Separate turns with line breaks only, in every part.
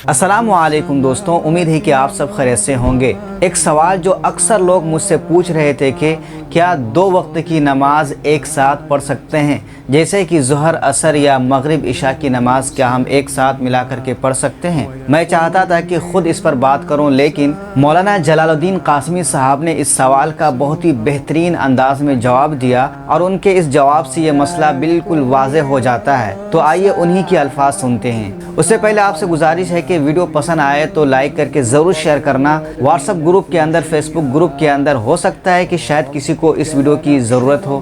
السلام علیکم دوستوں، امید ہے کہ آپ سب خیریت سے ہوں گے۔ ایک سوال جو اکثر لوگ مجھ سے پوچھ رہے تھے کہ کیا 2 وقت کی نماز ایک ساتھ پڑھ سکتے ہیں، جیسے کہ ظہر، عصر یا مغرب عشاء کی نماز کیا ہم ایک ساتھ ملا کر کے پڑھ سکتے ہیں؟ میں چاہتا تھا کہ خود اس پر بات کروں، لیکن مولانا جلال الدین قاسمی صاحب نے اس سوال کا بہت ہی بہترین انداز میں جواب دیا، اور ان کے اس جواب سے یہ مسئلہ بالکل واضح ہو جاتا ہے۔ تو آئیے انہی کے الفاظ سنتے ہیں۔ اس سے پہلے آپ سے گزارش ہے کہ ویڈیو پسند آئے تو لائک کر کے ضرور شیئر کرنا۔ واٹس ایپ گروپ کے اندر، فیس بک گروپ کے اندر، ہو سکتا ہے کہ شاید کسی کو اس ویڈیو کی ضرورت ہو۔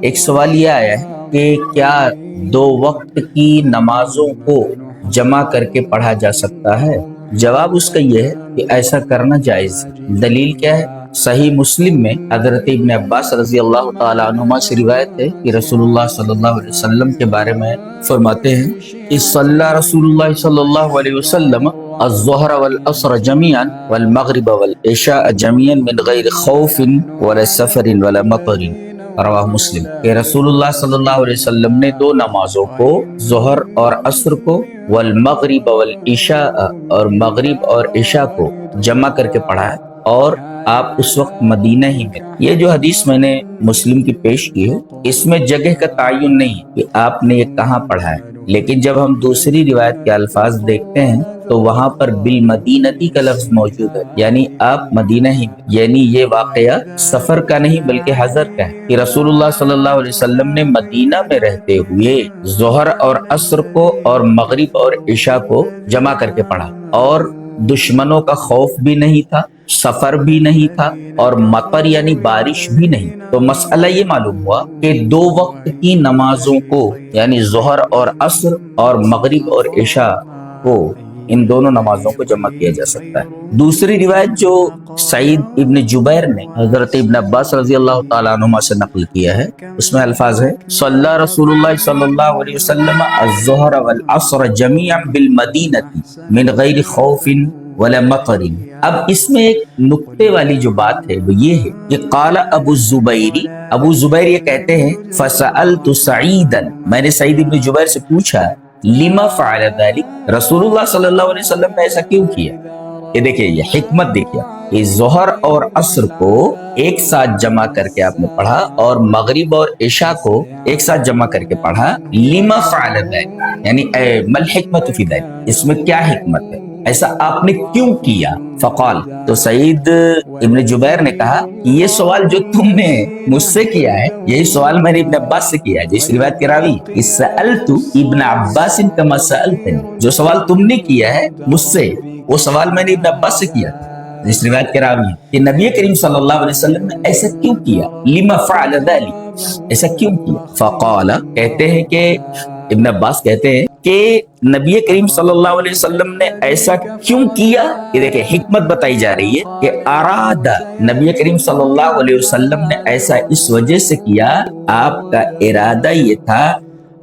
ایک سوال یہ آیا ہے کہ کیا 2 وقت کی نمازوں کو جمع کر کے پڑھا جا سکتا ہے؟ جواب اس کا یہ ہے کہ ایسا کرنا جائز ہے۔ دلیل کیا ہے؟ صحیح مسلم میں حضرت ابن عباس رضی اللہ تعالیٰ عنہما سے روایت ہے کہ رسول اللہ صلی اللہ علیہ وسلم کے بارے میں فرماتے ہیں کہ صلی رسول اللہ صلی اللہ علیہ وسلم الظہر والعصر جميعا والمغرب والعشاء جميعا من غیر خوف ولا سفر ولا مطر، رواہ مسلم، کہ رسول اللہ صلی اللہ علیہ وسلم نے 2 نمازوں کو، ظہر اور عصر کو، والمغرب والعشاء اور مغرب اور عشاء کو جمع کر کے پڑھا ہے، اور آپ اس وقت مدینہ ہی میں۔ یہ جو حدیث میں نے مسلم کی پیش کی ہے، اس میں جگہ کا تعین نہیں ہے کہ آپ نے یہ کہاں پڑھا ہے، لیکن جب ہم دوسری روایت کے الفاظ دیکھتے ہیں تو وہاں پر بالمدینتی کا لفظ موجود ہے، یعنی آپ مدینہ ہی میں، یعنی یہ واقعہ سفر کا نہیں بلکہ حضر کا ہے کہ رسول اللہ صلی اللہ علیہ وسلم نے مدینہ میں رہتے ہوئے ظہر اور عصر کو اور مغرب اور عشاء کو جمع کر کے پڑھا، اور دشمنوں کا خوف بھی نہیں تھا، سفر بھی نہیں تھا، اور مطر یعنی بارش بھی نہیں۔ تو مسئلہ یہ معلوم ہوا کہ 2 وقت کی نمازوں کو، یعنی ظہر اور عصر اور مغرب اور عشاء کو، ان دونوں نمازوں کو جمع کیا جا سکتا ہے۔ دوسری روایت جو سعید ابن جبیر نے حضرت ابن عباس رضی اللہ تعالیٰ عنہما سے نقل کیا ہے، اس میں الفاظ ہے صلی رسول اللہ صلی اللہ علیہ وسلم الظہر والعصر جميعا بالمدینہ من غیر خوف ولا مطر۔ اب اس میں ایک نقطے والی جو بات ہے وہ یہ ہے کہ قال ابو الزبیر، ابو زبیر یہ کہتے ہیں فسألت سعیدا، میں نے سعید ابن جبیر سے پوچھا لما فعل ذلك، رسول اللہ صلی اللہ علیہ وسلم نے ایسا کیوں کیا؟ یہ دیکھیں، یہ حکمت دیکھیں کہ ظہر اور عصر کو ایک ساتھ جمع کر کے آپ نے پڑھا، اور مغرب اور عشاء کو ایک ساتھ جمع کر کے پڑھا۔ لما فعل ذلك یعنی ما الحکمت فی ذلك، اس میں کیا حکمت ہے، ایسا آپ نے کیوں کیا؟ فقال، تو سعید ابن جبیر نے کہا کہ یہ سوال جو تم نے مجھ سے کیا ہے، یہی سوال میں نے ابن عباس سے کیا ہے، جس روایت کے راوی سألت ابن عباس کما سألتنی، جو سوال تم نے کیا ہے مجھ سے، وہ سوال میں نے ابن عباس سے کیا تھا، جس روایت کے راوی کہ نبی کریم صلی اللہ علیہ وسلم نے ایسا کیوں کیا، لما فعل ذلك، ایسا کیوں کیا؟ فقال، کہتے ہیں کہ ابن عباس کہتے ہیں کہ نبی کریم صلی اللہ علیہ وسلم نے ایسا کیوں کیا، یہ دیکھیں حکمت بتائی جا رہی ہے کہ اراد، نبی کریم صلی اللہ علیہ وسلم نے ایسا اس وجہ سے کیا، آپ کا ارادہ یہ تھا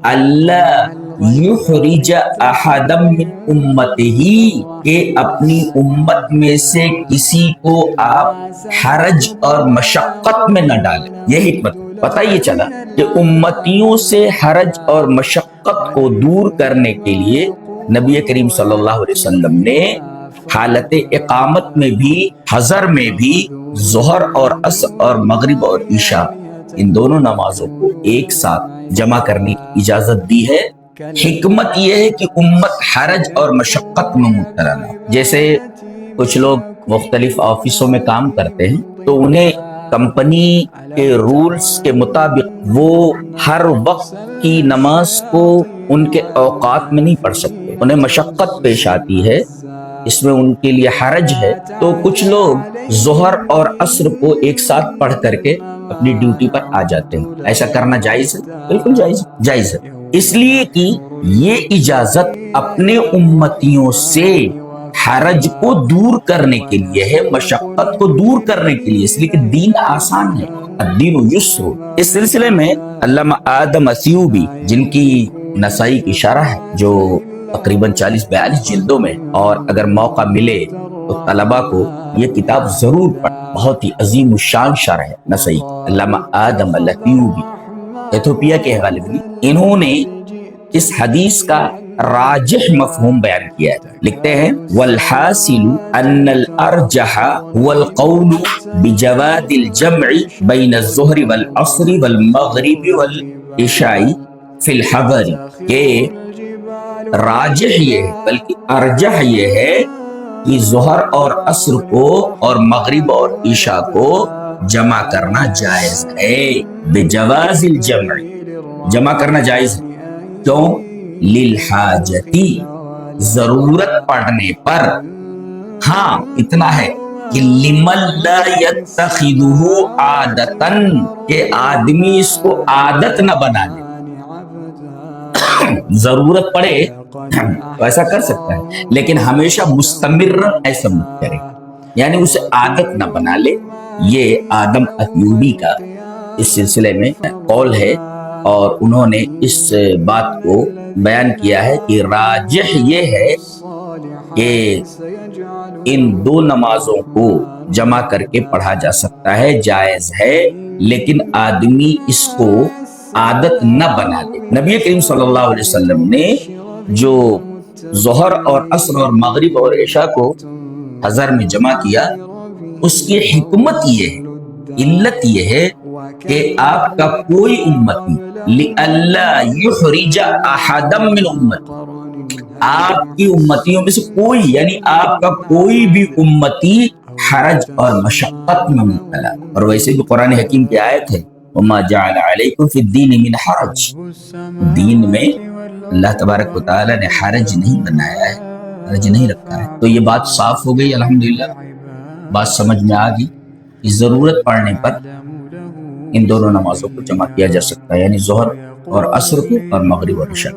اللہ یحرج احدا من امتہ، کہ اپنی امت میں سے کسی کو آپ حرج اور مشقت میں نہ ڈالیں۔ یہ حکمت پتہ یہ چلا کہ امتیوں سے حرج اور مشقت کو دور کرنے کے لیے نبی کریم صلی اللہ علیہ وسلم نے حالت اقامت میں بھی، حضر میں بھی، ظہر اور عصر اور مغرب اور عشاء، ان دونوں نمازوں کو ایک ساتھ جمع کرنے کی اجازت دی ہے۔ حکمت یہ ہے کہ امت حرج اور مشقت میں مبتلا نہ، جیسے کچھ لوگ مختلف آفسوں میں کام کرتے ہیں تو انہیں کمپنی کے رولز کے مطابق وہ ہر وقت کی نماز کو ان کے اوقات میں نہیں پڑھ سکتے، انہیں مشقت پیش آتی ہے، اس میں ان کے لیے حرج ہے، تو کچھ لوگ ظہر اور عصر کو ایک ساتھ پڑھ کر کے اپنی ڈیوٹی پر آ جاتے ہیں۔ ایسا کرنا جائز ہے؟ بالکل جائز ہے، اس لیے کہ یہ اجازت اپنے امتیوں سے حرج کو دور کرنے کے لیے ہے، مشقت کو دور کرنے کے لیے، اس لیے کہ دین آسان ہے، الدین یسر۔ اس سلسلے میں علامہ آدم اسیوبی، جن کی نسائی کی شرح ہے جو تقریباً 40-42 جلدوں میں، اور اگر موقع ملے تو طلبہ کو یہ کتاب ضرور پڑھ، بہت ہی عظیم الشان شرح ہے نسائی، علامہ آدم الاسیوبی، ایتھوپیا کے غالباً، انہوں نے اس حدیث کا راجح مفہوم بیان کیا ہے. لکھتے ہیں والحاصل ان الارجح هو القول بجواز الجمع بین الظہر والعصر والمغرب والعشاء فی الحضر، کہ راجح یہ ہے، بلکہ ارجح یہ ہے کہ ظہر اور عصر کو اور مغرب اور عشاء کو جمع کرنا جائز ہے. بجواز الجمع، جمع کرنا جائز ہے. کیوں؟ للحاجتی، ضرورت پڑنے پر. ہاں اتنا ہے کہ لمن لا یتخذہ عادتاً، کہ آدمی اس کو عادت نہ بنا لے. ضرورت پڑے تو ایسا کر سکتا ہے، لیکن ہمیشہ مستمر ایسا مت کرے، یعنی اسے عادت نہ بنا لے. یہ آدم ایوبی کا اس سلسلے میں قول ہے، اور انہوں نے اس بات کو بیان کیا ہے کہ راجح یہ ہے کہ ان دو نمازوں کو جمع کر کے پڑھا جا سکتا ہے، جائز ہے، لیکن آدمی اس کو عادت نہ بنا لے. نبی کریم صلی اللہ علیہ وسلم نے جو ظہر اور عصر اور مغرب اور عشاء کو حضر میں جمع کیا، اس کی حکمت یہ ہے، علت یہ ہے کہ آپ کا کوئی امتی لئلا یحرج احدا من امتی، آپ کی امتیوں میں سے کوئی، یعنی آپ کا کوئی بھی امتی حرج اور مشقت میں مبتلا. اور ویسے بھی قرآن حکیم کی آیت ہے وما جعل علیکم فی الدین من حرج، دین میں اللہ تبارک و تعالی نے حرج نہیں بنایا ہے، حرج نہیں رکھا ہے. تو یہ بات صاف ہو گئی، الحمدللہ بات سمجھ میں آ گئی کہ ضرورت پڑنے پر ان دونوں نمازوں کو جمع کیا جا سکتا ہے، یعنی ظہر اور عصر کو اور مغرب اور عشاء.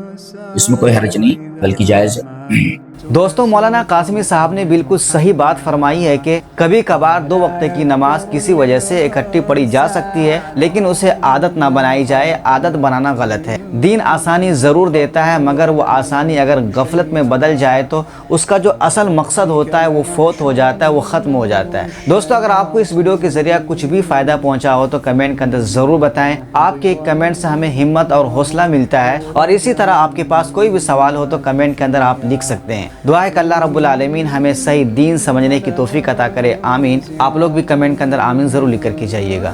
اس میں کوئی حرج نہیں بلکہ جائز ہے.
دوستوں، مولانا قاسمی صاحب نے بالکل صحیح بات فرمائی ہے کہ کبھی کبھار دو وقت کی نماز کسی وجہ سے اکٹھی پڑھی جا سکتی ہے، لیکن اسے عادت نہ بنائی جائے. عادت بنانا غلط ہے. دین آسانی ضرور دیتا ہے، مگر وہ آسانی اگر غفلت میں بدل جائے تو اس کا جو اصل مقصد ہوتا ہے وہ فوت ہو جاتا ہے، وہ ختم ہو جاتا ہے. دوستوں، اگر آپ کو اس ویڈیو کے ذریعہ کچھ بھی فائدہ پہنچا ہو تو کمنٹ کے اندر ضرور بتائیں. آپ کے ایک کمنٹ سے ہمیں ہمت اور حوصلہ ملتا ہے، اور اسی طرح آپ کے پاس کوئی بھی سوال ہو تو کمنٹ کے اندر آپ لکھ سکتے ہیں. دعا ہے کہ اللہ رب العالمین ہمیں صحیح دین سمجھنے کی توفیق عطا کرے. آمین. آپ لوگ بھی کمنٹ کے اندر آمین ضرور لکھ کر کے جائیے گا.